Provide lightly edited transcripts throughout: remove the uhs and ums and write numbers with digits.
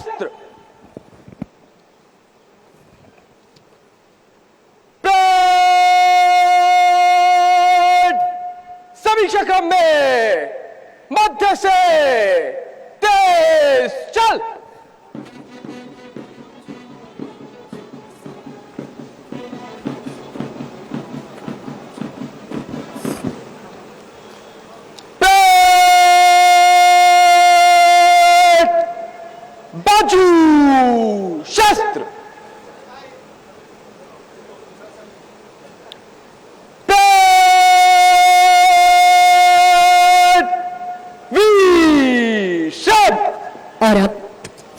शस्त्र। परेड सभी शकम में मध्य से तेज चल। बाजू शस्त्र। वीर शब्द। और अब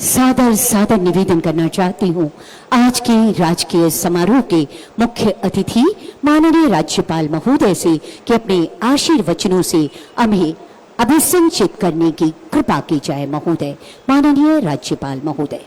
सादर सादर निवेदन करना चाहती हूँ आज के राजकीय समारोह के मुख्य अतिथि माननीय राज्यपाल महोदय से कि अपने आशीर्वचनों से हमें अभिसंचित करने की कृपा की जाए। महोदय, माननीय राज्यपाल महोदय।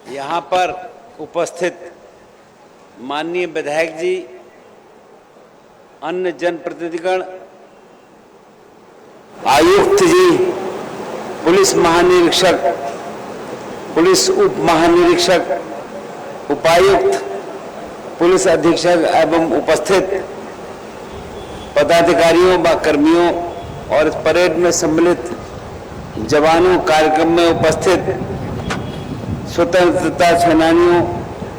यहाँ पर उपस्थित माननीय विधायक जी, अन्य जनप्रतिनिधिगण, आयुक्त जी, पुलिस महानिरीक्षक, पुलिस उप महानिरीक्षक, उपायुक्त, पुलिस अधीक्षक एवं उपस्थित पदाधिकारियों व कर्मियों और इस परेड में सम्मिलित जवानों, कार्यक्रम में उपस्थित स्वतंत्रता सेनानियों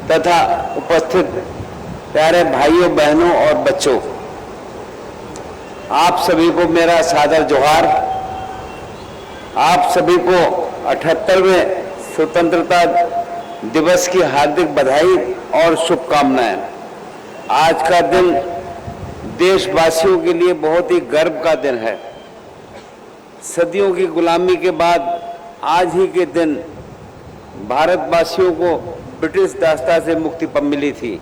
तथा उपस्थित प्यारे भाइयों, बहनों और बच्चों, आप सभी को मेरा सादर जोहार। आप सभी को 78वें स्वतंत्रता दिवस की हार्दिक बधाई और शुभकामनाएं। आज का दिन देशवासियों के लिए बहुत ही गर्व का दिन है। सदियों की गुलामी के बाद आज ही के दिन भारतवासियों को ब्रिटिश दास्ता से मुक्ति मिली थी।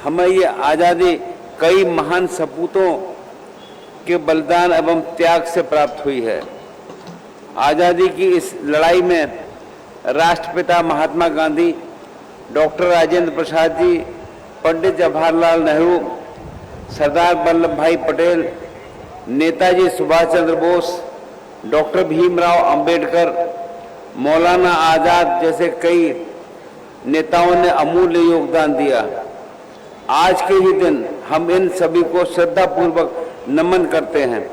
हमें ये आज़ादी कई महान सपूतों के बलिदान एवं त्याग से प्राप्त हुई है। आज़ादी की इस लड़ाई में राष्ट्रपिता महात्मा गांधी, डॉक्टर राजेंद्र प्रसाद जी, पंडित जवाहरलाल नेहरू, सरदार वल्लभ भाई पटेल, नेताजी सुभाष चंद्र बोस, डॉक्टर भीमराव अंबेडकर, मौलाना आजाद जैसे कई नेताओं ने अमूल्य योगदान दिया। आज के ही दिन हम इन सभी को श्रद्धापूर्वक नमन करते हैं।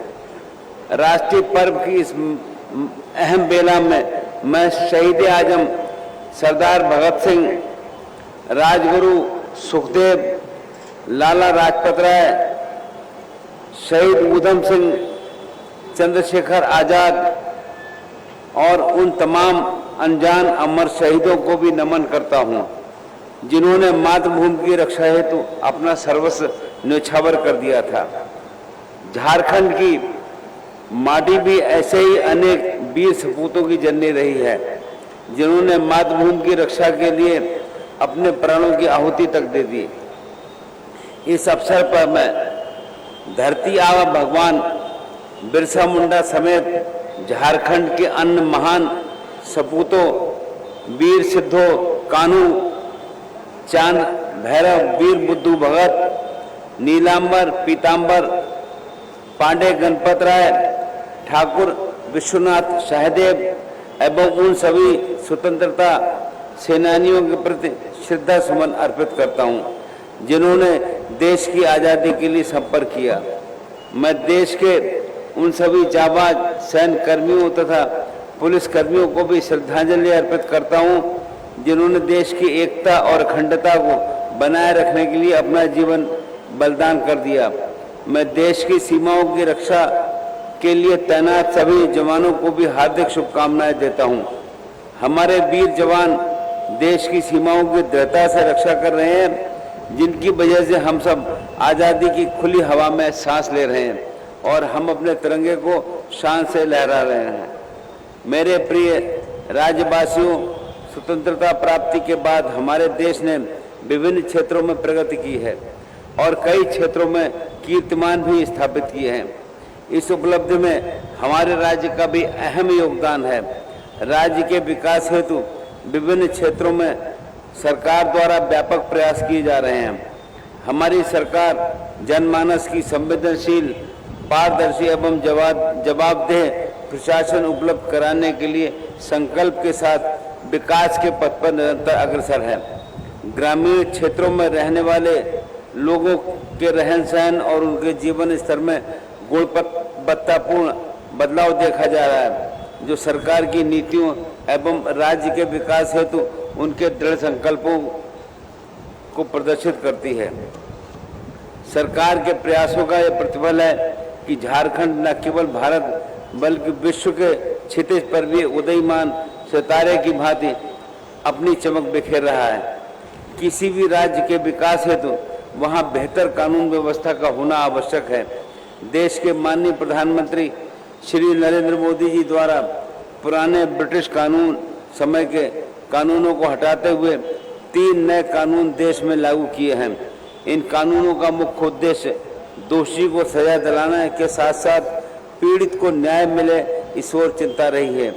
राष्ट्रीय पर्व की इस अहम बेला में मैं शहीद आजम सरदार भगत सिंह, राजगुरु सुखदेव, लाला लाजपत राय, शहीद ऊधम सिंह, चंद्रशेखर आजाद और उन तमाम अनजान अमर शहीदों को भी नमन करता हूं, जिन्होंने मातृभूमि की रक्षा हेतु अपना सर्वस्व न्यौछावर कर दिया था। झारखंड की माटी भी ऐसे ही अनेक वीर सपूतों की जननी रही है, जिन्होंने मातृभूमि की रक्षा के लिए अपने प्राणों की आहुति तक दे दी। इस अवसर पर मैं धरती आबा भगवान बिरसा मुंडा समेत झारखंड के अन्य महान सपूतों वीर सिद्धो कान्हू, चांद भैरव, वीर बुद्धू भगत, नीलांबर, पीतांबर, पांडे गणपत राय, ठाकुर विश्वनाथ सहदेव एवं उन सभी स्वतंत्रता सेनानियों के प्रति श्रद्धा सुमन अर्पित करता हूं, जिन्होंने देश की आज़ादी के लिए संपर्क किया। मैं देश के उन सभी जाबाज सैन्य कर्मियों तथा पुलिस कर्मियों को भी श्रद्धांजलि अर्पित करता हूं, जिन्होंने देश की एकता और अखंडता को बनाए रखने के लिए अपना जीवन बलिदान कर दिया। मैं देश की सीमाओं की रक्षा के लिए तैनात सभी जवानों को भी हार्दिक शुभकामनाएं देता हूं। हमारे वीर जवान देश की सीमाओं की दृढ़ता से रक्षा कर रहे हैं, जिनकी वजह से हम सब आज़ादी की खुली हवा में सांस ले रहे हैं और हम अपने तिरंगे को शान से लहरा रहे हैं। मेरे प्रिय राज्यवासियों, स्वतंत्रता प्राप्ति के बाद हमारे देश ने विभिन्न क्षेत्रों में प्रगति की है। और कई क्षेत्रों में कीर्तिमान भी स्थापित किए हैं। इस उपलब्धि में हमारे राज्य का भी अहम योगदान है। राज्य के विकास हेतु विभिन्न क्षेत्रों में सरकार द्वारा व्यापक प्रयास किए जा रहे हैं। हमारी सरकार जनमानस की संवेदनशील, पारदर्शी एवं जवाबदेह प्रशासन उपलब्ध कराने के लिए संकल्प के साथ विकास के पथ पर निरंतर अग्रसर है। ग्रामीण क्षेत्रों में रहने वाले लोगों के रहन सहन और उनके जीवन स्तर में गुणवत्तापूर्ण बदलाव देखा जा रहा है, जो सरकार की नीतियों एवं राज्य के विकास हेतु उनके दृढ़ संकल्पों को प्रदर्शित करती है। सरकार के प्रयासों का यह प्रतिफल है कि झारखंड न केवल भारत बल्कि विश्व के क्षितिज पर भी उदयमान सितारे की भांति अपनी चमक बिखेर रहा है। किसी भी राज्य के विकास हेतु वहां बेहतर कानून व्यवस्था का होना आवश्यक है। देश के माननीय प्रधानमंत्री श्री नरेंद्र मोदी जी द्वारा पुराने ब्रिटिश कानून समय के कानूनों को हटाते हुए 3 नए कानून देश में लागू किए हैं। इन कानूनों का मुख्य उद्देश्य दोषी को सजा दिलाने के साथ साथ पीड़ित को न्याय मिले, इस ओर चिंता रही है।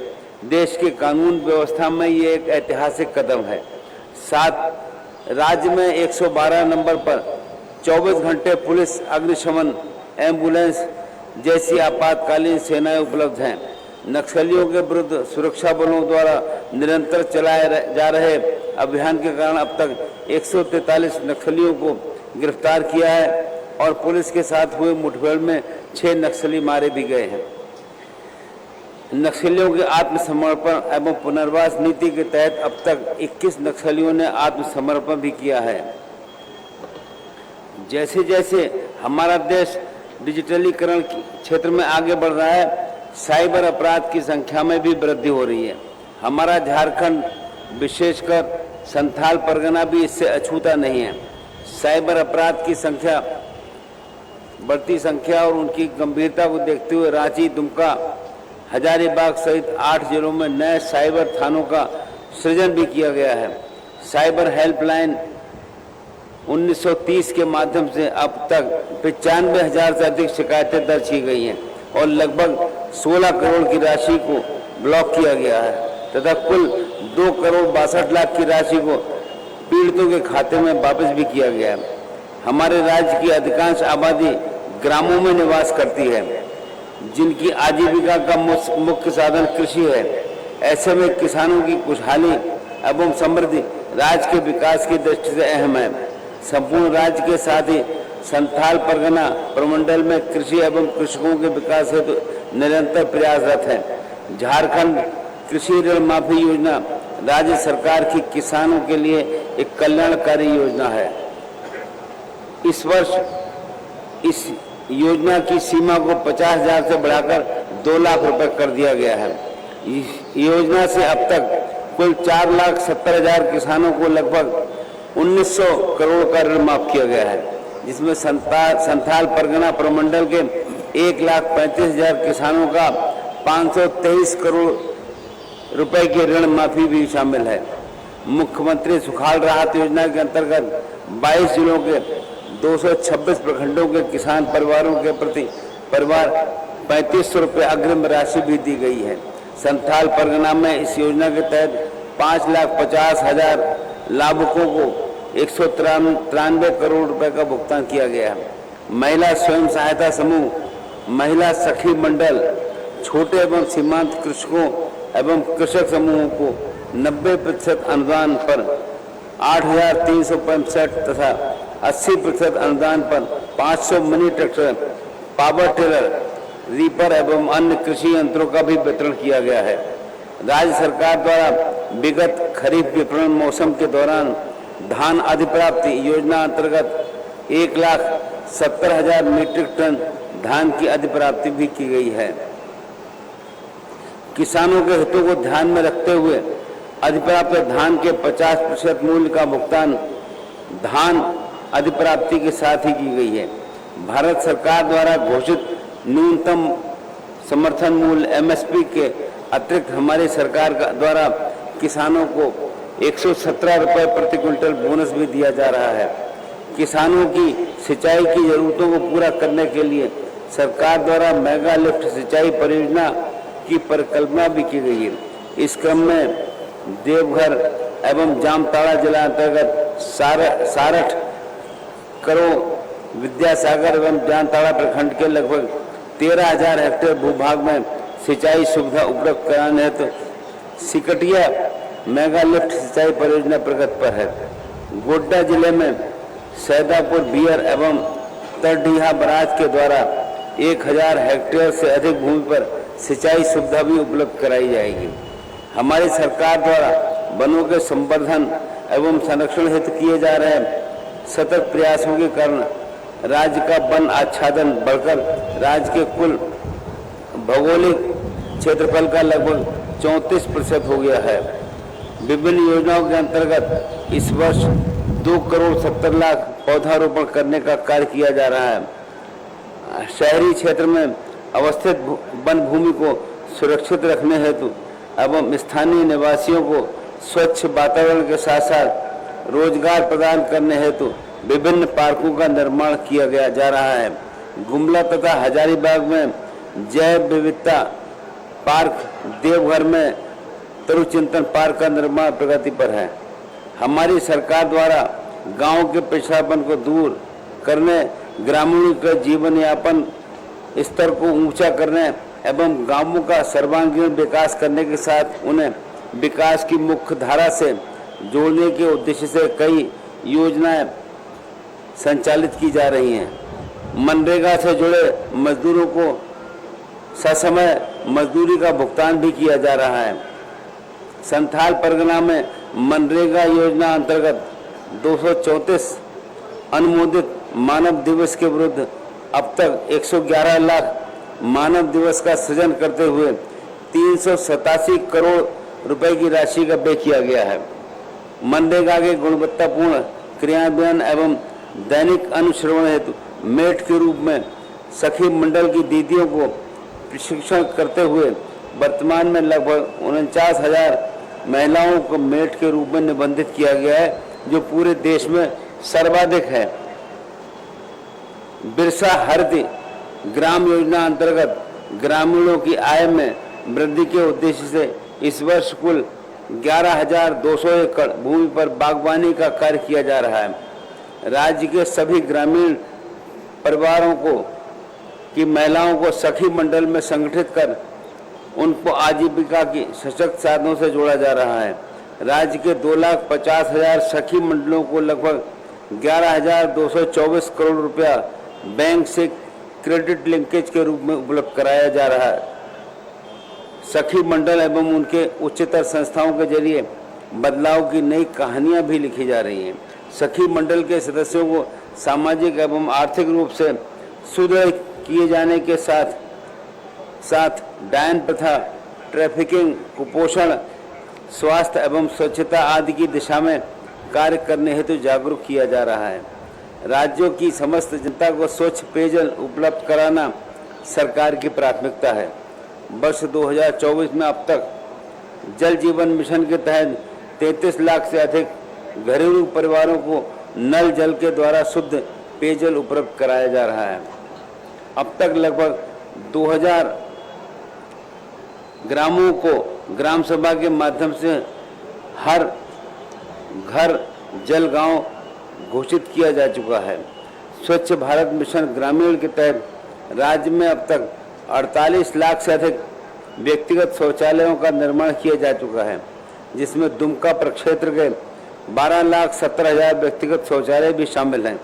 देश की कानून व्यवस्था में ये एक ऐतिहासिक कदम है। साथ राज्य में 112 नंबर पर 24 घंटे पुलिस, अग्निशमन, एम्बुलेंस जैसी आपातकालीन सेनाएं उपलब्ध हैं। नक्सलियों के विरुद्ध सुरक्षा बलों द्वारा निरंतर चलाए जा रहे अभियान के कारण अब तक 143 नक्सलियों को गिरफ्तार किया है और पुलिस के साथ हुए मुठभेड़ में 6 नक्सली मारे भी गए हैं। नक्सलियों के आत्मसमर्पण एवं पुनर्वास नीति के तहत अब तक 21 नक्सलियों ने आत्मसमर्पण भी किया है। जैसे जैसे हमारा देश डिजिटलीकरण क्षेत्र में आगे बढ़ रहा है, साइबर अपराध की संख्या में भी वृद्धि हो रही है। हमारा झारखंड, विशेषकर संथाल परगना भी इससे अछूता नहीं है। साइबर अपराध की बढ़ती संख्या और उनकी गंभीरता को देखते हुए रांची, दुमका, हजारीबाग सहित 8 जिलों में नए साइबर थानों का सृजन भी किया गया है। साइबर हेल्पलाइन 1930 के माध्यम से अब तक 95,000 से अधिक शिकायतें दर्ज की गई हैं और लगभग 16 करोड़ की राशि को ब्लॉक किया गया है तथा कुल 2 करोड़ 62 लाख की राशि को पीड़ितों के खाते में वापस भी किया गया है। हमारे राज्य की अधिकांश आबादी ग्रामों में निवास करती है, जिनकी आजीविका का मुख्य साधन कृषि है। ऐसे में किसानों की खुशहाली एवं समृद्धि राज्य के विकास की दृष्टि से अहम है। संपूर्ण राज्य के साथ ही संथाल परगना प्रमंडल में कृषि एवं कृषकों के विकास हेतु निरंतर प्रयासरत है। झारखंड कृषि ऋण माफी योजना राज्य सरकार की किसानों के लिए एक कल्याणकारी योजना है। इस वर्ष इस योजना की सीमा को 50,000 से बढ़ाकर 2 लाख रुपए कर दिया गया है। इस योजना से अब तक कुल 4,70,000 किसानों को लगभग 1,900 करोड़ का ऋण माफ किया गया है, जिसमें संथाल परगना प्रमंडल के 1,35,000 किसानों का 523 करोड़ रुपए की ऋण माफी भी शामिल है। मुख्यमंत्री सुखाड़ राहत योजना के अंतर्गत 22 जिलों के 226 प्रखंडों के किसान परिवारों के प्रति परिवार 3500 रुपये अग्रिम राशि भी दी गई है। संथाल परगना में इस योजना के तहत 5,50,000 लाभुकों को 193 करोड़ रुपए का भुगतान किया गया है। महिला स्वयं सहायता समूह, महिला सखी मंडल, छोटे एवं सीमांत कृषकों एवं कृषक समूहों को 90% अनुदान पर 8,365 तथा 80% अनुदान पर 500 mini tractor, power tiller, reaper एवं अन्य कृषि यंत्रों का भी वितरण किया गया है। राज्य सरकार द्वारा विगत खरीफ विपणन मौसम के दौरान धान अधिप्राप्ति योजना अंतर्गत 1,70,000 मीट्रिक टन धान की अधिप्राप्ति भी की गई है। किसानों के हितों को ध्यान में रखते हुए अधिप्राप्त धान के 50% मूल्य का भुगतान धान अधिप्राप्ति के साथ ही की गई है। भारत सरकार द्वारा घोषित न्यूनतम समर्थन मूल्य MSP के अतिरिक्त हमारी सरकार द्वारा किसानों को 117 रुपये प्रति क्विंटल बोनस भी दिया जा रहा है। किसानों की सिंचाई की जरूरतों को पूरा करने के लिए सरकार द्वारा मेगा लिफ्ट सिंचाई परियोजना की परिकल्पना भी की गई है। इस क्रम में देवघर एवं जामताड़ा जिला अंतर्गत सारठ करोड़, विद्यासागर एवं जामताड़ा प्रखंड के लगभग 13,000 हेक्टेयर भूभाग में सिंचाई सुविधा उपलब्ध कराने हेतु सिकटिया मेगा लिफ्ट सिंचाई परियोजना प्रगति पर है। गोड्डा जिले में सैदापुर बियर एवं तरडीहा बराज के द्वारा 1,000 हेक्टेयर से अधिक भूमि पर सिंचाई सुविधा भी उपलब्ध कराई जाएगी। हमारी सरकार द्वारा वनों के संवर्धन एवं संरक्षण हेतु किए जा रहे सतत प्रयासों के कारण राज्य का वन आच्छादन बढ़कर राज्य के कुल भौगोलिक क्षेत्रफल का लगभग 34% हो गया है। विभिन्न योजनाओं के अंतर्गत इस वर्ष 2 करोड़ 70 लाख पौधारोपण करने का कार्य किया जा रहा है। शहरी क्षेत्र में अवस्थित वन भूमि को सुरक्षित रखने हेतु एवं स्थानीय निवासियों को स्वच्छ वातावरण के साथ साथ रोजगार प्रदान करने हेतु विभिन्न पार्कों का निर्माण किया जा रहा है। गुमला तथा हजारीबाग में जैव विविधता पार्क, देवघर में तरुचिंतन पार्क का निर्माण प्रगति पर है। हमारी सरकार द्वारा गांव के पिछड़ापन को दूर करने, ग्रामीणों के जीवन यापन स्तर को ऊंचा करने एवं गांवों का सर्वांगीण विकास करने के साथ उन्हें विकास की मुख्य धारा से जोड़ने के उद्देश्य से कई योजनाएं संचालित की जा रही हैं। मनरेगा से जुड़े मजदूरों को ससमय मजदूरी का भुगतान भी किया जा रहा है। संथाल परगना में मनरेगा योजना अंतर्गत 234 अनुमोदित मानव दिवस के विरुद्ध अब तक 111 लाख मानव दिवस का सृजन करते हुए 387 करोड़ रुपए की राशि का व्यय किया गया है। मनरेगा के गुणवत्तापूर्ण क्रियान्वयन एवं दैनिक अनुश्रवण हेतु मेट के रूप में सखी मंडल की दीदियों को प्रशिक्षण करते हुए वर्तमान में लगभग 49,000 महिलाओं को मेट के रूप में निबंधित किया गया है, जो पूरे देश में सर्वाधिक है। बिरसा हरित ग्राम योजना अंतर्गत ग्रामीणों की आय में वृद्धि के उद्देश्य से इस वर्ष कुल 11,200 एकड़ भूमि पर बागवानी का कार्य किया जा रहा है। राज्य के सभी ग्रामीण परिवारों की महिलाओं को सखी मंडल में संगठित कर उनको आजीविका की सशक्त साधनों से जोड़ा जा रहा है। राज्य के 2,50,000 सखी मंडलों को लगभग 11,224 करोड़ रुपया बैंक से क्रेडिट लिंकेज के रूप में उपलब्ध कराया जा रहा है। सखी मंडल एवं उनके उच्चतर संस्थाओं के जरिए बदलाव की नई कहानियां भी लिखी जा रही हैं। सखी मंडल के सदस्यों को सामाजिक एवं आर्थिक रूप से सुदृढ़ किए जाने के साथ साथ डायन प्रथा, ट्रैफिकिंग, कुपोषण, स्वास्थ्य एवं स्वच्छता आदि की दिशा में कार्य करने हेतु जागरूक किया जा रहा है। राज्यों की समस्त जनता को स्वच्छ पेयजल उपलब्ध कराना सरकार की प्राथमिकता है। वर्ष 2024 में अब तक जल जीवन मिशन के तहत 33 लाख से अधिक घरेलू परिवारों को नल जल के द्वारा शुद्ध पेयजल उपलब्ध कराया जा रहा है। अब तक लगभग 2000 ग्रामों को ग्राम सभा के माध्यम से हर घर जल गांव घोषित किया जा चुका है। स्वच्छ भारत मिशन ग्रामीण के तहत राज्य में अब तक 48 लाख से अधिक व्यक्तिगत शौचालयों का निर्माण किया जा चुका है, जिसमें दुमका प्रक्षेत्र के 12,70,000 व्यक्तिगत शौचालय भी शामिल हैं।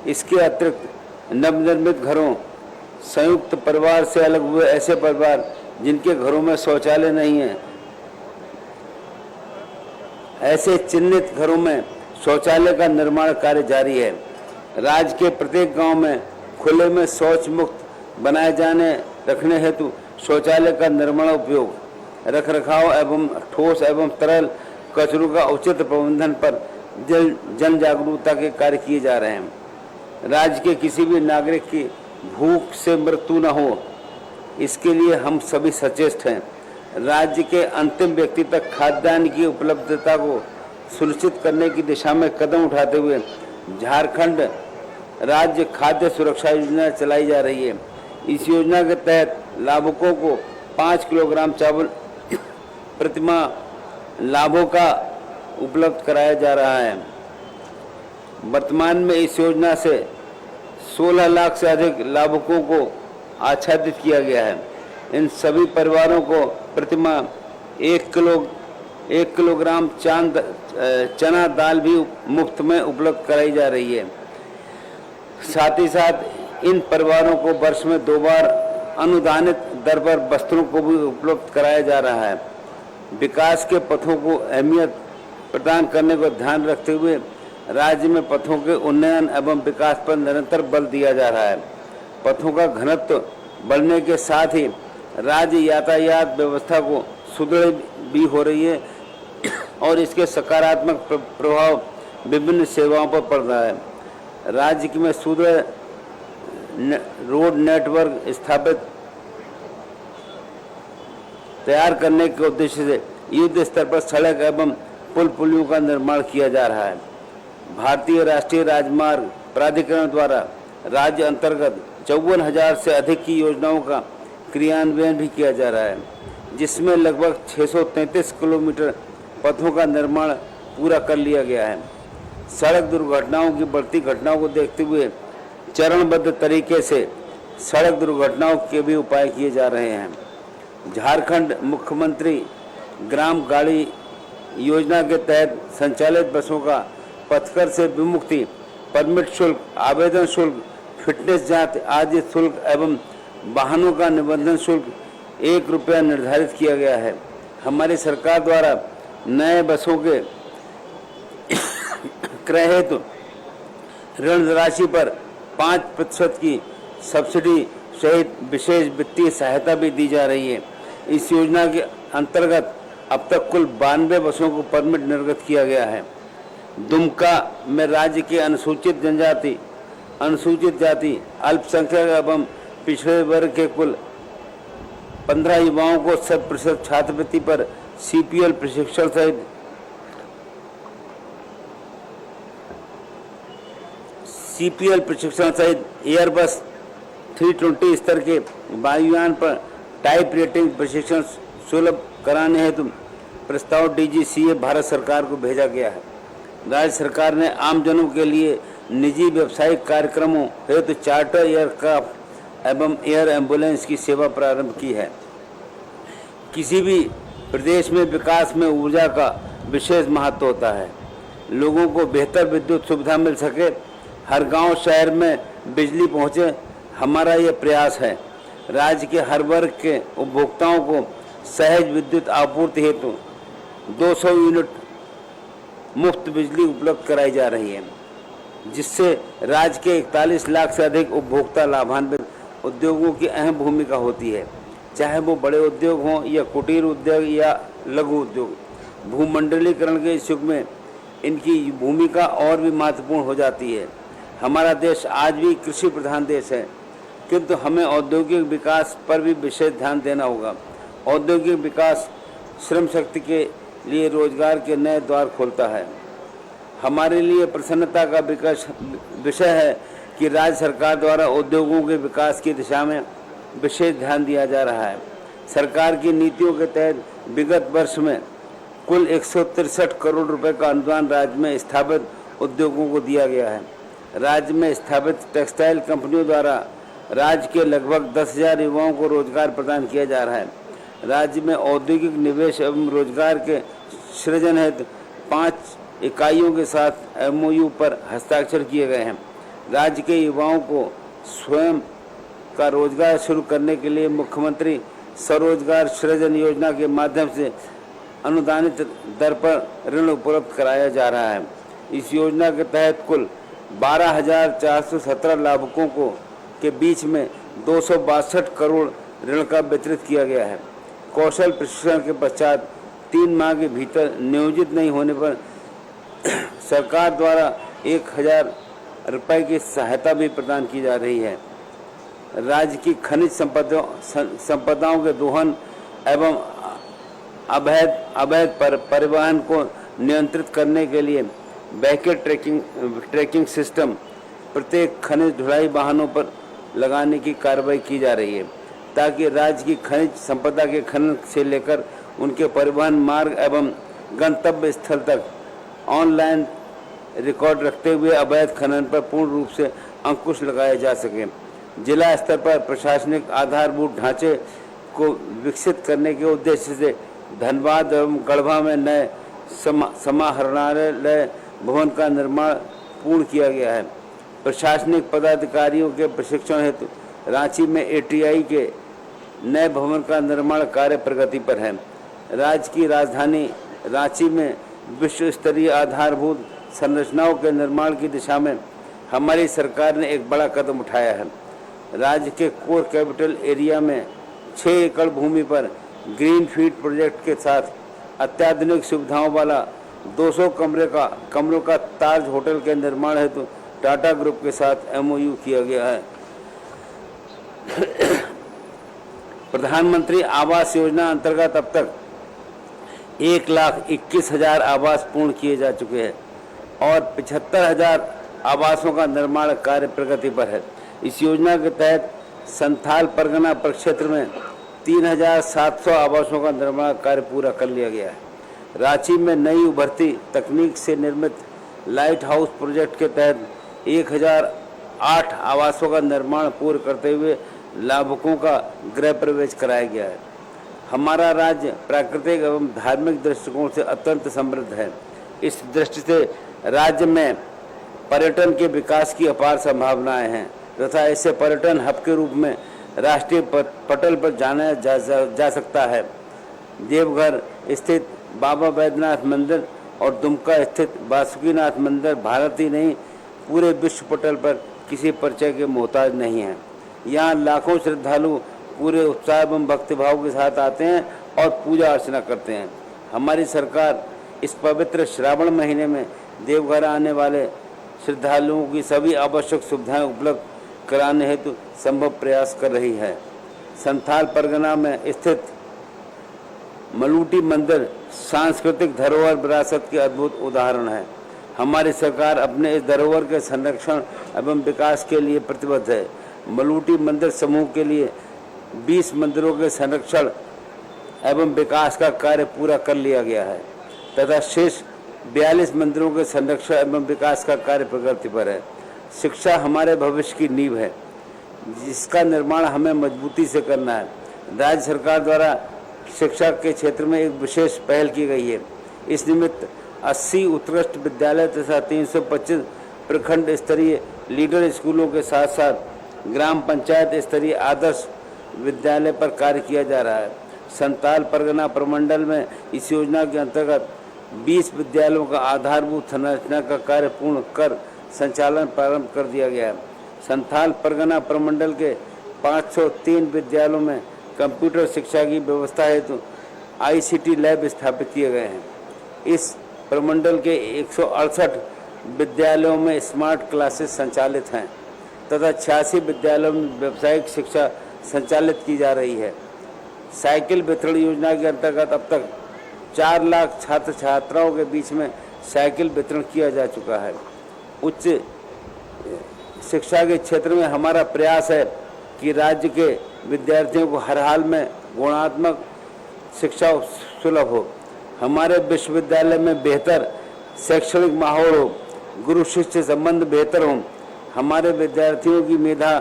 इसके अतिरिक्त नवनिर्मित घरों, संयुक्त परिवार से अलग हुए ऐसे परिवार जिनके घरों में शौचालय नहीं है, ऐसे चिन्हित घरों में शौचालय का निर्माण कार्य जारी है। राज्य के प्रत्येक गांव में खुले में शौच मुक्त बनाए जाने रखने हेतु शौचालय का निर्माण, उपयोग, रखरखाव एवं ठोस एवं तरल कचरों का उचित प्रबंधन पर जन जागरूकता के कार्य किए जा रहे हैं। राज्य के किसी भी नागरिक की भूख से मृत्यु न हो, इसके लिए हम सभी सचेत हैं। राज्य के अंतिम व्यक्ति तक खाद्यान्न की उपलब्धता को सुनिश्चित करने की दिशा में कदम उठाते हुए झारखंड राज्य खाद्य सुरक्षा योजना चलाई जा रही है। इस योजना के तहत लाभुकों को 5 किलोग्राम चावल प्रतिमाह लाभों का उपलब्ध कराया जा रहा है। वर्तमान में इस योजना से 16 लाख से अधिक लाभुकों को आच्छादित किया गया है। इन सभी परिवारों को प्रतिमाह 1 किलोग्राम चना दाल भी मुफ्त में उपलब्ध कराई जा रही है। साथ ही साथ इन परिवारों को वर्ष में 2 बार अनुदानित दर पर वस्त्रों को भी उपलब्ध कराया जा रहा है। विकास के पथों को अहमियत प्रदान करने को ध्यान रखते हुए राज्य में पथों के उन्नयन एवं विकास पर निरंतर बल दिया जा रहा है। पथों का घनत्व बढ़ने के साथ ही राज्य यातायात व्यवस्था को सुदृढ़ भी हो रही है और इसके सकारात्मक प्रभाव विभिन्न सेवाओं पर पड़ रहा है। राज्य में सुदृढ़ रोड नेटवर्क स्थापित तैयार करने के उद्देश्य से युद्ध स्तर पर सड़क एवं पुल पुलियों का निर्माण किया जा रहा है। भारतीय राष्ट्रीय राजमार्ग प्राधिकरण द्वारा राज्य अंतर्गत 54,000 से अधिक की योजनाओं का क्रियान्वयन भी किया जा रहा है, जिसमें लगभग 633 किलोमीटर पथों का निर्माण पूरा कर लिया गया है। सड़क दुर्घटनाओं की बढ़ती घटनाओं को देखते हुए चरणबद्ध तरीके से सड़क दुर्घटनाओं के भी उपाय किए जा रहे हैं। झारखंड मुख्यमंत्री ग्राम गाड़ी योजना के तहत संचालित बसों का पथकर से विमुक्ति, परमिट शुल्क, आवेदन शुल्क, फिटनेस जांच आदि शुल्क एवं वाहनों का निबंधन शुल्क 1 रुपया निर्धारित किया गया है। हमारी सरकार द्वारा नए बसों के क्रय हेतु ऋण राशि पर 5% की सब्सिडी सहित विशेष वित्तीय सहायता भी दी जा रही है। इस योजना के अंतर्गत अब तक कुल 92 बसों को परमिट निर्गत किया गया है। दुमका में राज्य के अनुसूचित जनजाति, अनुसूचित जाति, अल्पसंख्यक एवं पिछड़े वर्ग के कुल 15 युवाओं को 100% छात्रवृत्ति पर सीपीएल प्रशिक्षण सहित एयरबस 320 स्तर के वायुयान पर टाइप रेटिंग प्रशिक्षण सुलभ कराने हेतु प्रस्ताव डीजीसीए भारत सरकार को भेजा गया है। राज्य सरकार ने आमजनों के लिए निजी व्यावसायिक कार्यक्रमों हेतु चार्टर एयरक्राफ्ट एवं एयर एम्बुलेंस की सेवा प्रारंभ की है। किसी भी प्रदेश में विकास में ऊर्जा का विशेष महत्व होता है। लोगों को बेहतर विद्युत सुविधा मिल सके, हर गांव शहर में बिजली पहुंचे, हमारा ये प्रयास है। राज्य के हर वर्ग के उपभोक्ताओं को सहज विद्युत आपूर्ति हेतु 200 यूनिट मुफ्त बिजली उपलब्ध कराई जा रही है, जिससे राज्य के 41 लाख से अधिक उपभोक्ता लाभान्वित। उद्योगों की अहम भूमिका होती है, चाहे वो बड़े उद्योग हों या कुटीर उद्योग या लघु उद्योग। भूमंडलीकरण के इस युग में इनकी भूमिका और भी महत्वपूर्ण हो जाती है। हमारा देश आज भी कृषि प्रधान देश है, किंतु हमें औद्योगिक विकास पर भी विशेष ध्यान देना होगा। औद्योगिक विकास श्रम शक्ति के लिए रोजगार के नए द्वार खोलता है। हमारे लिए प्रसन्नता का विषय है कि राज्य सरकार द्वारा उद्योगों के विकास की दिशा में विशेष ध्यान दिया जा रहा है। सरकार की नीतियों के तहत विगत वर्ष में कुल 163 करोड़ रुपए का अनुदान राज्य में स्थापित उद्योगों को दिया गया है। राज्य में स्थापित टेक्सटाइल कंपनियों द्वारा राज्य के लगभग 10,000 युवाओं को रोजगार प्रदान किया जा रहा है। राज्य में औद्योगिक निवेश एवं रोजगार के सृजन हेतु 5 इकाइयों के साथ एमओयू पर हस्ताक्षर किए गए हैं। राज्य के युवाओं को स्वयं का रोजगार शुरू करने के लिए मुख्यमंत्री स्वरोजगार सृजन योजना के माध्यम से अनुदानित दर पर ऋण उपलब्ध कराया जा रहा है। इस योजना के तहत कुल 12,417 लाभुकों को के बीच में 262 करोड़ ऋण का वितरित किया गया है। कौशल प्रशिक्षण के पश्चात 3 माह के भीतर नियोजित नहीं होने पर सरकार द्वारा 1,000 रुपए की सहायता भी प्रदान की जा रही है। राज्य की खनिज संपदाओं के दोहन एवं अवैध परिवहन को नियंत्रित करने के लिए व्हीकल ट्रैकिंग सिस्टम प्रत्येक खनिज ढुलाई वाहनों पर लगाने की कार्रवाई की जा रही है, ताकि राज्य की खनिज संपदा के खनन से लेकर उनके परिवहन मार्ग एवं गंतव्य स्थल तक ऑनलाइन रिकॉर्ड रखते हुए अवैध खनन पर पूर्ण रूप से अंकुश लगाया जा सके। जिला स्तर पर प्रशासनिक आधारभूत ढांचे को विकसित करने के उद्देश्य से धनबाद एवं गढ़वा में नए समाहरणालय भवन का निर्माण पूर्ण किया गया है। प्रशासनिक पदाधिकारियों के प्रशिक्षण हेतु रांची में ATI के नए भवन का निर्माण कार्य प्रगति पर है। राज्य की राजधानी रांची में विश्व स्तरीय आधारभूत संरचनाओं के निर्माण की दिशा में हमारी सरकार ने एक बड़ा कदम उठाया है। राज्य के कोर कैपिटल एरिया में 6 एकड़ भूमि पर ग्रीन फील्ड प्रोजेक्ट के साथ अत्याधुनिक सुविधाओं वाला 200 कमरों का ताज होटल के निर्माण हेतु टाटा ग्रुप के साथ MOU किया गया है। प्रधानमंत्री आवास योजना अंतर्गत अब तक 1,21,000 आवास पूर्ण किए जा चुके हैं और 75,000 आवासों का निर्माण कार्य प्रगति पर है। इस योजना के तहत संथाल परगना प्रक्षेत्र में 3,700 आवासों का निर्माण कार्य पूरा कर लिया गया है। रांची में नई उभरती तकनीक से निर्मित लाइट हाउस प्रोजेक्ट के तहत 1,008 आवासों का निर्माण पूर्ण करते हुए लाभुकों का गृह प्रवेश कराया गया है। हमारा राज्य प्राकृतिक एवं धार्मिक दृष्टिकोण से अत्यंत समृद्ध है। इस दृष्टि से राज्य में पर्यटन के विकास की अपार संभावनाएं हैं तथा इसे पर्यटन हब के रूप में राष्ट्रीय पटल पर जाना जा सकता है। देवघर स्थित बाबा बैद्यनाथ मंदिर और दुमका स्थित वासुकीनाथ मंदिर भारत ही नहीं पूरे विश्व पटल पर किसी परिचय के मोहताज नहीं है। यहाँ लाखों श्रद्धालु पूरे उत्साह एवं भक्तिभाव के साथ आते हैं और पूजा अर्चना करते हैं। हमारी सरकार इस पवित्र श्रावण महीने में देवघर आने वाले श्रद्धालुओं की सभी आवश्यक सुविधाएं उपलब्ध कराने हेतु संभव प्रयास कर रही है। संथाल परगना में स्थित मलूटी मंदिर सांस्कृतिक धरोहर विरासत के अद्भुत उदाहरण है। हमारी सरकार अपने इस धरोहर के संरक्षण एवं विकास के लिए प्रतिबद्ध है। मलूटी मंदिर समूह के लिए 20 मंदिरों के संरक्षण एवं विकास का कार्य पूरा कर लिया गया है तथा शेष 42 मंदिरों के संरक्षण एवं विकास का कार्य प्रगति पर है। शिक्षा हमारे भविष्य की नींव है, जिसका निर्माण हमें मजबूती से करना है। राज्य सरकार द्वारा शिक्षा के क्षेत्र में एक विशेष पहल की गई है। इस निमित्त 80 उत्कृष्ट विद्यालय तथा 325 प्रखंड स्तरीय लीडर स्कूलों के साथ साथ ग्राम पंचायत स्तरीय आदर्श विद्यालय पर कार्य किया जा रहा है। संथाल परगना प्रमंडल में इस योजना के अंतर्गत 20 विद्यालयों का आधारभूत संरचना का कार्य पूर्ण कर संचालन प्रारंभ कर दिया गया है। संथाल परगना प्रमंडल के 503 विद्यालयों में कंप्यूटर शिक्षा की व्यवस्था हेतु ICT लैब स्थापित किए गए हैं। इस प्रमंडल के 168 विद्यालयों में स्मार्ट क्लासेस संचालित हैं तथा 86 विद्यालयों में व्यावसायिक शिक्षा संचालित की जा रही है। साइकिल वितरण योजना के अंतर्गत अब तक 4 लाख छात्र छात्राओं के बीच में साइकिल वितरण किया जा चुका है। उच्च शिक्षा के क्षेत्र में हमारा प्रयास है कि राज्य के विद्यार्थियों को हर हाल में गुणात्मक शिक्षा सुलभ हो। हमारे विश्वविद्यालय में बेहतर शैक्षणिक माहौल हो, गुरु शिष्य संबंध बेहतर हो, हमारे विद्यार्थियों की मेधा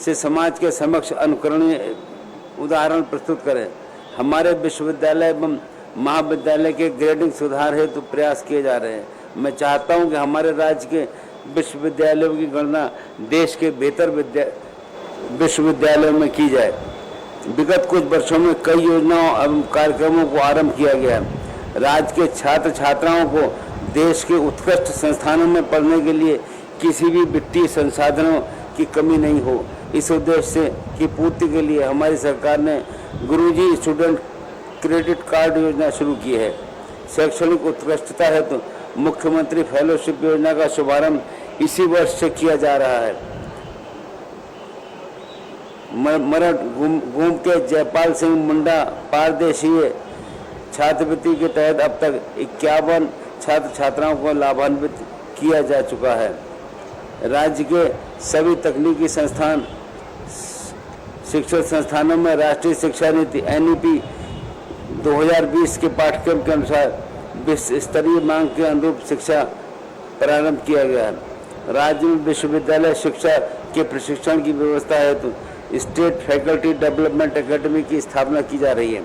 से समाज के समक्ष अनुकरणीय उदाहरण प्रस्तुत करें। हमारे विश्वविद्यालय एवं महाविद्यालय के ग्रेडिंग सुधार हेतु प्रयास किए जा रहे हैं। मैं चाहता हूं कि हमारे राज्य के विश्वविद्यालयों की गणना देश के बेहतर विश्वविद्यालयों में की जाए। विगत कुछ वर्षों में कई योजनाओं एवं कार्यक्रमों को आरंभ किया गया है। राज्य के छात्र छात्राओं को देश के उत्कृष्ट संस्थानों में पढ़ने के लिए किसी भी वित्तीय संसाधनों की कमी नहीं हो। इस उद्देश्य की पूर्ति के लिए हमारी सरकार ने गुरुजी स्टूडेंट क्रेडिट कार्ड योजना शुरू की है। शैक्षणिक उत्कृष्टता हेतु मुख्यमंत्री फेलोशिप योजना का शुभारंभ इसी वर्ष से किया जा रहा है। मरठ घूम के जयपाल सिंह मुंडा पारदेशीय छात्रवृत्ति के तहत अब तक 51 छात्र छात्राओं को लाभान्वित किया जा चुका है। राज्य के सभी तकनीकी संस्थान शिक्षण संस्थानों में राष्ट्रीय शिक्षा नीति NEP 2020 के पाठ्यक्रम के अनुसार विश्व स्तरीय मांग के अनुरूप शिक्षा प्रारंभ किया गया है। राज्य में विश्वविद्यालय शिक्षा के प्रशिक्षण की व्यवस्था हेतु स्टेट फैकल्टी डेवलपमेंट एकेडमी की स्थापना की जा रही है।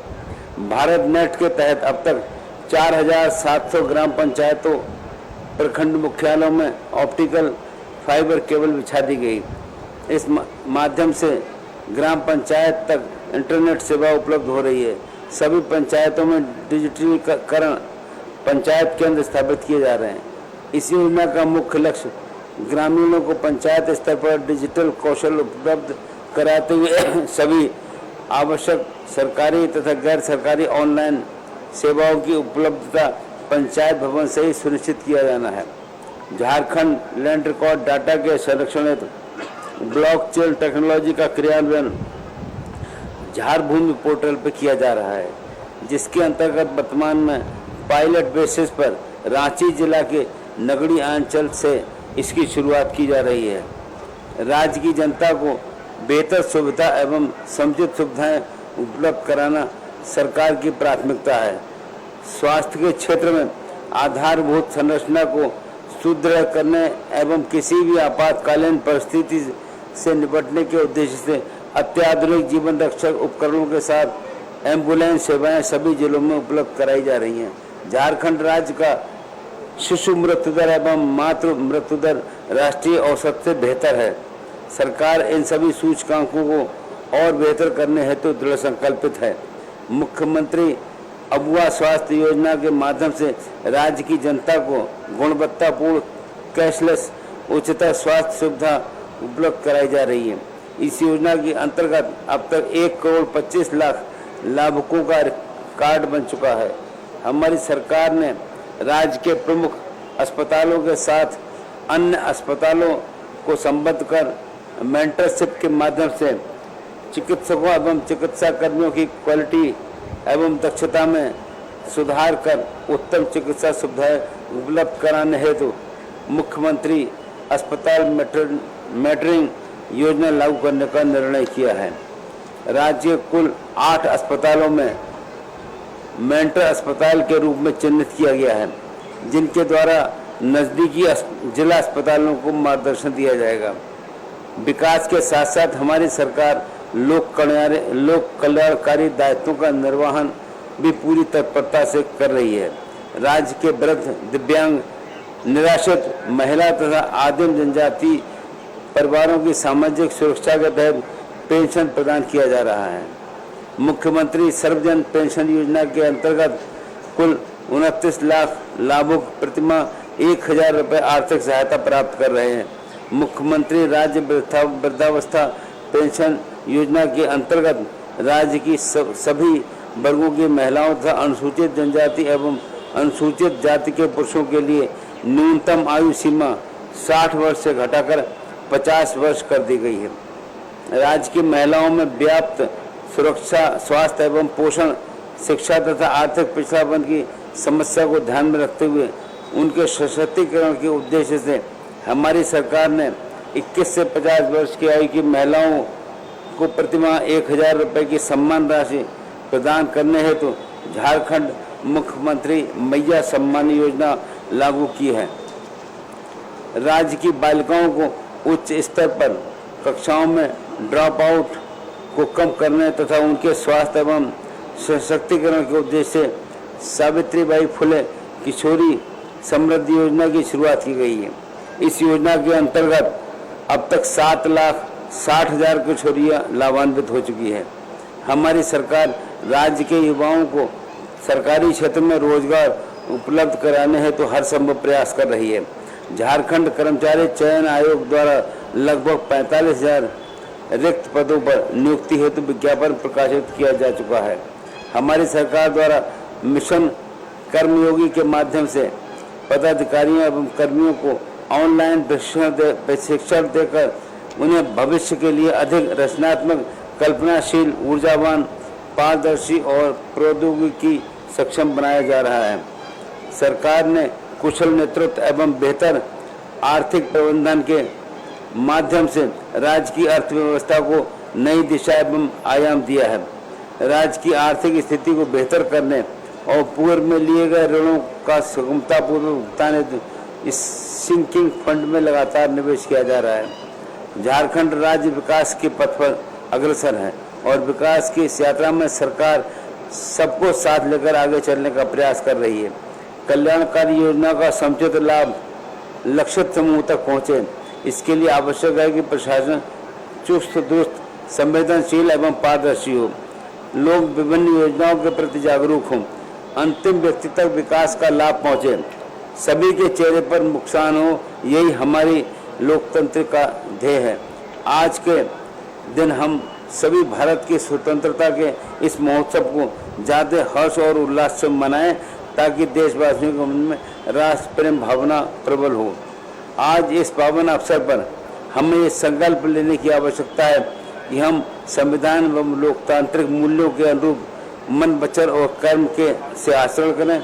भारत नेट के तहत अब तक 4700 ग्राम पंचायतों प्रखंड मुख्यालयों में ऑप्टिकल फाइबर केबल बिछा दी गई। इस माध्यम से ग्राम पंचायत तक इंटरनेट सेवा उपलब्ध हो रही है। सभी पंचायतों में डिजिटलीकरण पंचायत केंद्र स्थापित किए जा रहे हैं। इस योजना का मुख्य लक्ष्य ग्रामीणों को पंचायत स्तर पर डिजिटल कौशल उपलब्ध कराते हुए सभी आवश्यक सरकारी तथा गैर सरकारी ऑनलाइन सेवाओं की उपलब्धता पंचायत भवन से ही सुनिश्चित किया जाना है। झारखंड लैंड रिकॉर्ड डाटा के संरक्षण हेतु ब्लॉकचेन टेक्नोलॉजी का क्रियान्वयन झारभूमि पोर्टल पर किया जा रहा है, जिसके अंतर्गत वर्तमान में पायलट बेसिस पर रांची जिला के नगड़ी अंचल से इसकी शुरुआत की जा रही है। राज्य की जनता को बेहतर सुविधा एवं समुचित सुविधाएं उपलब्ध कराना सरकार की प्राथमिकता है। स्वास्थ्य के क्षेत्र में आधारभूत संरचना को सुदृढ़ करने एवं किसी भी आपातकालीन परिस्थिति से निपटने के उद्देश्य से अत्याधुनिक जीवन रक्षक उपकरणों के साथ एम्बुलेंस सेवाएं सभी जिलों में उपलब्ध कराई जा रही हैं। झारखंड राज्य का शिशु मृत्यु दर एवं मातृ मृत्यु दर राष्ट्रीय औसत से बेहतर है। सरकार इन सभी सूचकांकों को और बेहतर करने हेतु दृढ़ संकल्पित है। मुख्यमंत्री अबुआ स्वास्थ्य योजना के माध्यम से राज्य की जनता को गुणवत्तापूर्ण कैशलेस उच्चतर स्वास्थ्य सुविधा उपलब्ध कराई जा रही है। इस योजना के अंतर्गत अब तक 1 करोड़ 25 लाख लाभुकों का कार्ड बन चुका है। हमारी सरकार ने राज्य के प्रमुख अस्पतालों के साथ अन्य अस्पतालों को संबद्ध कर मेंटरशिप के माध्यम से चिकित्सकों एवं चिकित्सा कर्मियों की क्वालिटी एवं दक्षता में सुधार कर उत्तम चिकित्सा सुविधाएं उपलब्ध कराने हेतु मुख्यमंत्री अस्पताल मेटरिंग योजना लागू करने का निर्णय किया है। राज्य कुल 8 अस्पतालों में मेंटर अस्पताल के रूप में चिन्हित किया गया है, जिनके द्वारा नजदीकी जिला अस्पतालों को मार्गदर्शन दिया जाएगा। विकास के साथ साथ हमारी सरकार लोक कल्याणकारी दायित्वों का निर्वहन भी पूरी तत्परता से कर रही है। राज्य के वृद्ध, दिव्यांग, निराश्रित, महिला तथा आदिम जनजाति परिवारों की सामाजिक सुरक्षा के तहत पेंशन प्रदान किया जा रहा है। मुख्यमंत्री सर्वजन पेंशन योजना के अंतर्गत कुल 29 लाख लाभुक प्रतिमाह 1000 रुपये आर्थिक सहायता प्राप्त कर रहे हैं। मुख्यमंत्री राज्य वृद्धावस्था पेंशन योजना के अंतर्गत राज्य की सभी वर्गों की महिलाओं तथा अनुसूचित जनजाति एवं अनुसूचित जाति के पुरुषों के लिए न्यूनतम आयु सीमा 60 वर्ष से घटाकर 50 वर्ष कर दी गई है। राज्य की महिलाओं में व्याप्त सुरक्षा, स्वास्थ्य एवं पोषण, शिक्षा तथा आर्थिक पिछड़ापन की समस्या को ध्यान में रखते हुए उनके सशक्तिकरण के उद्देश्य से हमारी सरकार ने 21 से 50 वर्ष की आयु की महिलाओं को प्रतिमाह 1000 रुपये की सम्मान राशि प्रदान करने हेतु झारखंड मुख्यमंत्री मैया सम्मान योजना लागू की है। राज्य की बालिकाओं को उच्च स्तर पर कक्षाओं में ड्रॉप आउट को कम करने तथा उनके स्वास्थ्य एवं सशक्तिकरण के उद्देश्य से सावित्रीबाई फुले किशोरी समृद्धि योजना की शुरुआत की गई है। इस योजना के अंतर्गत अब तक 7,60,000 किशोरियाँ लाभान्वित हो चुकी है। हमारी सरकार राज्य के युवाओं को सरकारी क्षेत्र में रोजगार उपलब्ध कराने हेतु तो हर संभव प्रयास कर रही है। झारखंड कर्मचारी चयन आयोग द्वारा लगभग 45,000 रिक्त पदों पर नियुक्ति हेतु विज्ञापन प्रकाशित किया जा चुका है। हमारी सरकार द्वारा मिशन कर्मयोगी के माध्यम से पदाधिकारियों एवं कर्मियों को ऑनलाइन प्रशिक्षण देकर उन्हें भविष्य के लिए अधिक रचनात्मक, कल्पनाशील, ऊर्जावान, पारदर्शी और प्रौद्योगिकी सक्षम बनाया जा रहा है। सरकार ने कुशल नेतृत्व एवं बेहतर आर्थिक प्रबंधन के माध्यम से राज्य की अर्थव्यवस्था को नई दिशा एवं आयाम दिया है। राज्य की आर्थिक स्थिति को बेहतर करने और पूर्व में लिए गए ऋणों का सुगमतापूर्वक भुगतान हेतु इस सिंकिंग फंड में लगातार निवेश किया जा रहा है। झारखंड राज्य विकास के पथ पर अग्रसर है और विकास की इस यात्रा में सरकार सबको साथ लेकर आगे चलने का प्रयास कर रही है। कल्याणकारी योजना का समुचित लाभ लक्षित समूह तक पहुंचे, इसके लिए आवश्यक है कि प्रशासन चुस्त दुरुस्त, संवेदनशील एवं पारदर्शी हो, लोग विभिन्न योजनाओं के प्रति जागरूक हों, अंतिम व्यक्ति तक विकास का लाभ पहुंचे, सभी के चेहरे पर नुकसान हो, यही हमारी लोकतंत्र का ध्येय है। आज के दिन हम सभी भारत की स्वतंत्रता के इस महोत्सव को ज़्यादा हर्ष और उल्लास से मनाएं ताकि देशवासियों के मन में राष्ट्र प्रेम भावना प्रबल हो। आज इस पावन अवसर पर हमें ये संकल्प लेने की आवश्यकता है कि हम संविधान एवं लोकतांत्रिक मूल्यों के अनुरूप मन वचन और कर्म के से आचरण करें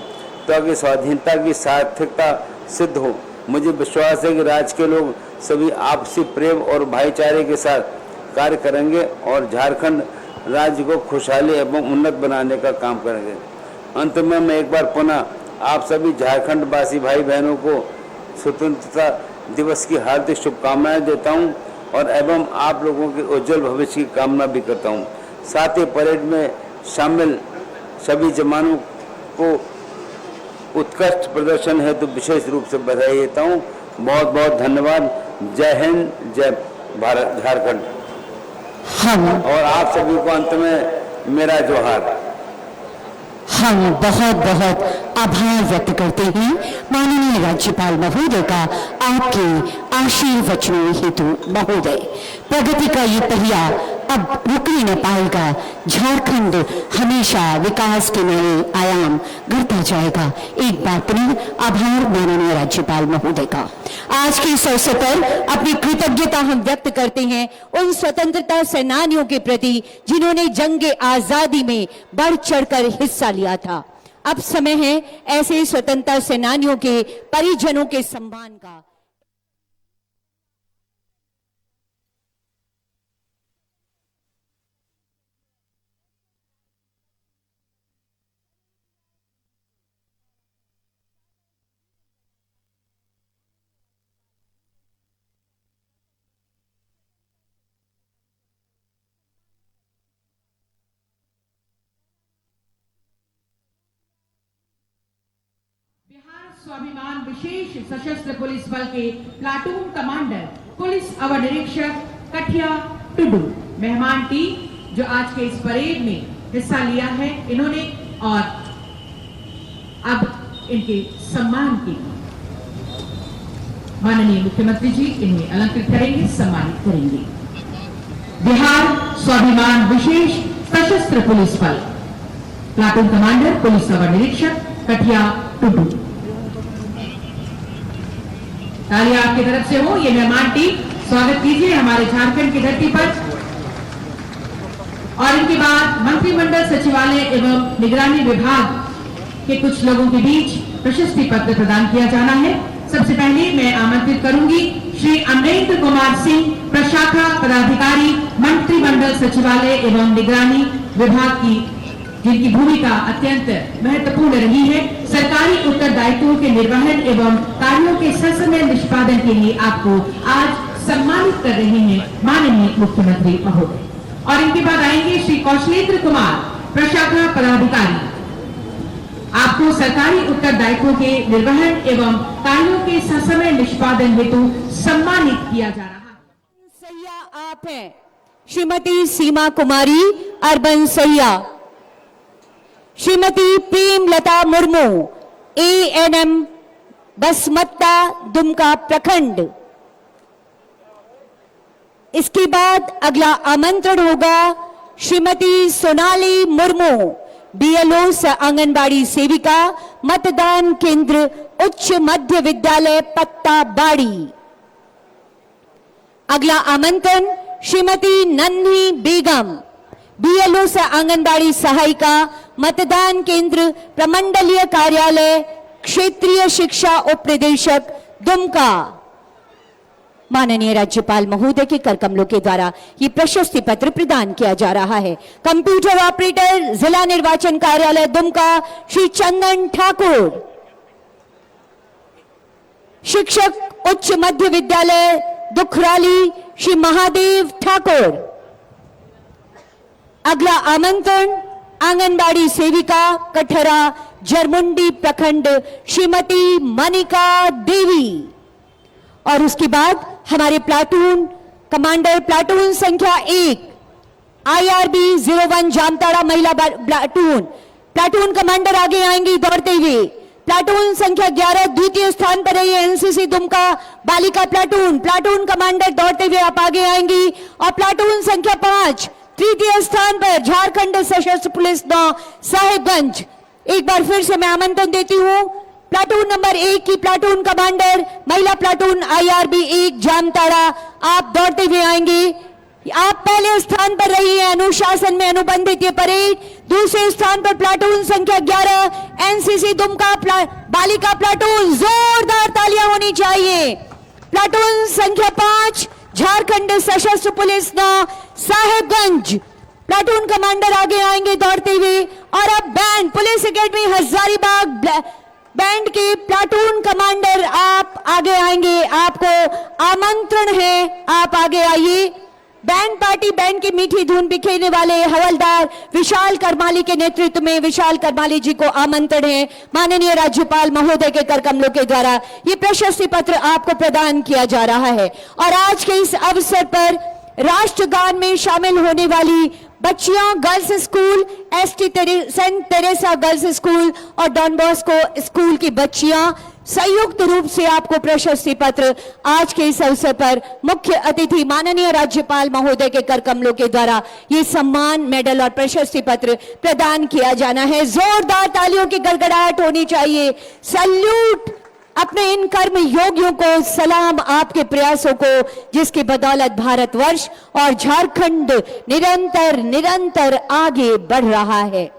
ताकि स्वाधीनता की सार्थकता सिद्ध हो। मुझे विश्वास है कि राज्य के लोग सभी आपसी प्रेम और भाईचारे के साथ कार्य करेंगे और झारखंड राज्य को खुशहाली एवं उन्नत बनाने का काम करेंगे। अंत में मैं एक बार पुनः आप सभी झारखंड वासी भाई बहनों को स्वतंत्रता दिवस की हार्दिक शुभकामनाएं देता हूं और एवं आप लोगों के उज्जवल भविष्य की कामना भी करता हूं। साथ ही परेड में शामिल सभी जवानों को उत्कृष्ट प्रदर्शन हेतु तो विशेष रूप से बधाई देता हूं। बहुत बहुत धन्यवाद। जय हिंद, जय भारत, झारखंड। और आप सभी को अंत में मेरा जोहार। हम बहुत बहुत आभार व्यक्त करते हैं माननीय राज्यपाल महोदय का आपके आशीर्वचनों हेतु। महोदय, प्रगति का ये पहिया अब रुक ही न पाएगा। झारखंड हमेशा विकास के नए आयाम गढ़ता जाएगा। एक बार पुनः आभार माननीय राज्यपाल महोदय का। आज के इस अवसर पर अपनी कृतज्ञता हम व्यक्त करते हैं उन स्वतंत्रता सेनानियों के प्रति जिन्होंने जंगे आजादी में बढ़ चढ़कर हिस्सा लिया था। अब समय है ऐसे स्वतंत्रता सेनानियों के परिजनों के सम्मान का। स्वाभिमान विशेष सशस्त्र पुलिस बल के प्लाटून कमांडर पुलिस अवर निरीक्षक कठिया टुडू मेहमान टीम जो आज के इस परेड में हिस्सा लिया है, इन्होंने और अब इनके सम्मान की माननीय मुख्यमंत्री जी इन्हें अलंकृत करेंगे, सम्मानित करेंगे। बिहार स्वाभिमान विशेष सशस्त्र पुलिस बल प्लाटून कमांडर पुलिस अवर निरीक्षक कठिया टुडू। तालियां आपकी तरफ से हो। ये मेहमान टीम स्वागत कीजिए हमारे झारखंड की धरती पर। और इनके बाद मंत्रिमंडल सचिवालय एवं निगरानी विभाग के कुछ लोगों के बीच प्रशस्ति पत्र प्रदान किया जाना है। सबसे पहले मैं आमंत्रित करूंगी श्री अमरेंद्र कुमार सिंह, प्रशाखा पदाधिकारी, मंत्रिमंडल सचिवालय एवं निगरानी विभाग की, जिनकी भूमिका अत्यंत महत्वपूर्ण रही है। सरकारी उत्तरदायित्वों के निर्वहन एवं कार्यों के ससमय निष्पादन के लिए आपको आज सम्मानित कर रहे हैं माननीय मुख्यमंत्री महोदय। और इनके बाद आएंगे श्री कौशलेंद्र कुमार, प्रशाखा पदाधिकारी। आपको सरकारी उत्तरदायित्वों के निर्वहन एवं कार्यों के ससमय निष्पादन हेतु सम्मानित किया जा रहा है। सैया आप हैं श्रीमती सीमा कुमारी अर्बन सैया, श्रीमती प्रेमलता मुर्मू ANM बसमत्ता दुमका प्रखंड। इसके बाद अगला आमंत्रण होगा श्रीमती सोनाली मुर्मू, BLO आंगनबाड़ी सेविका, मतदान केंद्र उच्च मध्य विद्यालय पत्ता बाड़ी। अगला आमंत्रण श्रीमती नन्ही बेगम, BLO आंगनबाड़ी सहायिका, मतदान केंद्र प्रमंडलीय कार्यालय क्षेत्रीय शिक्षा उप निदेशक दुमका माननीय राज्यपाल महोदय के कर कमलों के द्वारा ये प्रशस्ति पत्र प्रदान किया जा रहा है। कंप्यूटर ऑपरेटर जिला निर्वाचन कार्यालय दुमका श्री चंदन ठाकुर, शिक्षक उच्च मध्य विद्यालय दुखराली श्री महादेव ठाकुर। अगला आमंत्रण आंगनबाड़ी सेविका कठरा जरमुंडी प्रखंड श्रीमती मनिका देवी, और उसके बाद हमारे प्लाटून कमांडर प्लाटून संख्या 1 IRB 01 जामताड़ा महिला प्लाटून कमांडर आगे आएंगी दौड़ते हुए। प्लाटून संख्या 11 द्वितीय स्थान पर रही है एनसीसी दुमका बालिका प्लाटून कमांडर दौड़ते हुए आप आगे आएंगी। और प्लाटून संख्या 5 तृतीय स्थान पर झारखंड सशस्त्र पुलिस 9 साहिबगंज। एक बार फिर से मैं आमंत्रण देती हूं प्लाटून नंबर 1 की प्लाटून कमांडर महिला प्लाटून IRB 1 जामताड़ा, आप दौड़ते हुए आएंगे। आप पहले स्थान पर रही हैं अनुशासन में अनुबंधित ये परेड। दूसरे स्थान पर प्लाटून संख्या 11 एनसीसी दुमका बालिका प्लाटून, जोरदार तालियां होनी चाहिए। प्लाटून संख्या 5 झारखंड सशस्त्र पुलिस 9 साहिबगंज, प्लाटून कमांडर आगे आएंगे दौड़ते हुए। और अब band police academy Hazaribagh band के प्लाटून कमांडर आप आगे आएंगे, आपको आमंत्रण है, आप आगे आइए। बैंड पार्टी बैंड की मीठी धुन बिखेरने वाले हवलदार विशाल करमाली के नेतृत्व में विशाल करमाली जी को आमंत्रण है। माननीय राज्यपाल महोदय के कर कमलों के द्वारा ये प्रशस्ति पत्र आपको प्रदान किया जा रहा है। और आज के इस अवसर पर राष्ट्रगान में शामिल होने वाली बच्चियां girls school saint Teresa girls school और डॉन बॉस्को स्कूल की बच्चियां संयुक्त रूप से आपको प्रशस्ति पत्र आज के इस अवसर पर मुख्य अतिथि माननीय राज्यपाल महोदय के कर कमलों के द्वारा ये सम्मान मेडल और प्रशस्ति पत्र प्रदान किया जाना है। जोरदार तालियों की गड़गड़ाहट होनी चाहिए। सैल्यूट अपने इन कर्म योगियों को, सलाम आपके प्रयासों को जिसकी बदौलत भारतवर्ष और झारखंड निरंतर निरंतर आगे बढ़ रहा है।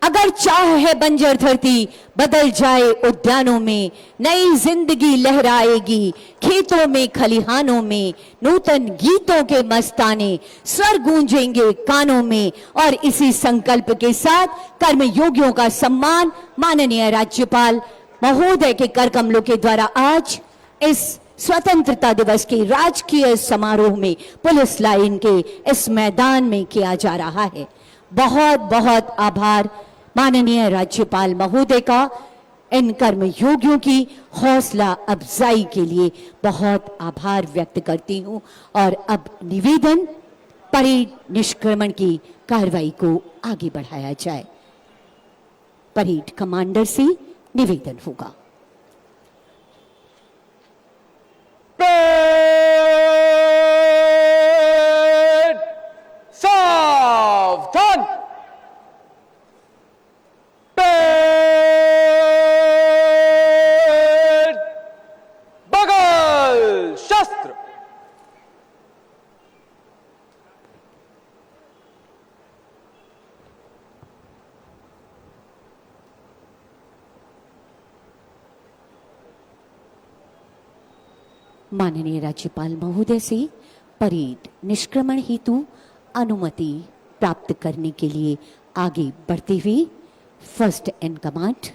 अगर चाह है बंजर धरती बदल जाए उद्यानों में, नई जिंदगी लहराएगी खेतों में खलिहानों में, नूतन गीतों के मस्ताने स्वर गूंजेंगे कानों में। और इसी संकल्प के साथ कर्म योगियों का सम्मान माननीय राज्यपाल महोदय के कर कमलों के द्वारा आज इस स्वतंत्रता दिवस के राजकीय समारोह में पुलिस लाइन के इस मैदान में किया जा रहा है। बहुत बहुत आभार माननीय राज्यपाल महोदय का इन कर्म योगियों की हौसला अफजाई के लिए बहुत आभार व्यक्त करती हूं। और अब निवेदन परेड निष्क्रमण की कार्रवाई को आगे बढ़ाया जाए। परेड कमांडर से निवेदन होगा। सावधान, बगल शस्त्र। माननीय राज्यपाल महोदय से परेड निष्क्रमण हेतु अनुमति प्राप्त करने के लिए आगे बढ़ते हुए फर्स्ट इन कमांड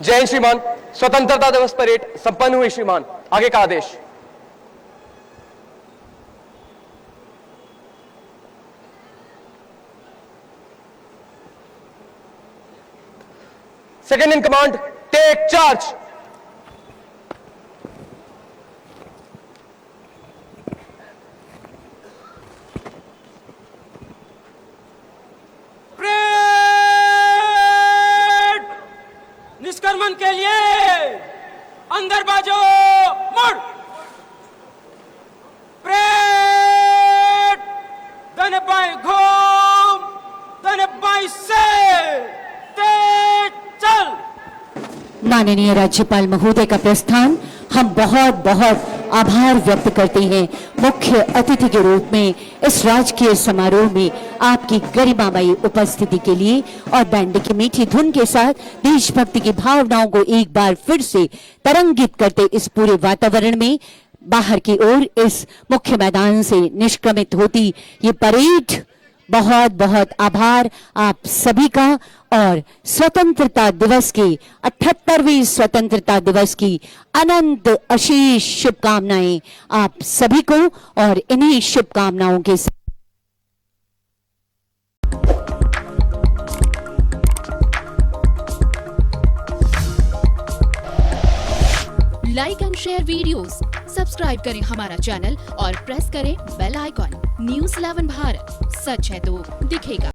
जय हिंद श्रीमान। स्वतंत्रता दिवस परेड संपन्न हुई श्रीमान। आगे का आदेश। Second in command take charge. निष्क्रमण के लिए अंदर बाजो मुड़। परेड दाहिने बाएं घूम, दाहिने बाएं से तेज चल। माननीय राज्यपाल महोदय का प्रस्थान हम बहुत बहुत आभार व्यक्त करते हैं। मुख्य अतिथि के रूप में इस राजकीय समारोह में आपकी गरिमामयी उपस्थिति के लिए और बैंड की मीठी धुन के साथ देशभक्ति की भावनाओं को एक बार फिर से तरंगित करते इस पूरे वातावरण में बाहर की ओर इस मुख्य मैदान से निष्क्रमित होती ये परेड, बहुत बहुत आभार आप सभी का। और स्वतंत्रता दिवस के 78वें स्वतंत्रता दिवस की अनंत अशेष शुभकामनाएं आप सभी को। और इन्हीं शुभकामनाओं के साथ like and share videos, subscribe करें हमारा चैनल और प्रेस करें बेल आइकॉन। न्यूज़ 11 भारत, सच है तो दिखेगा।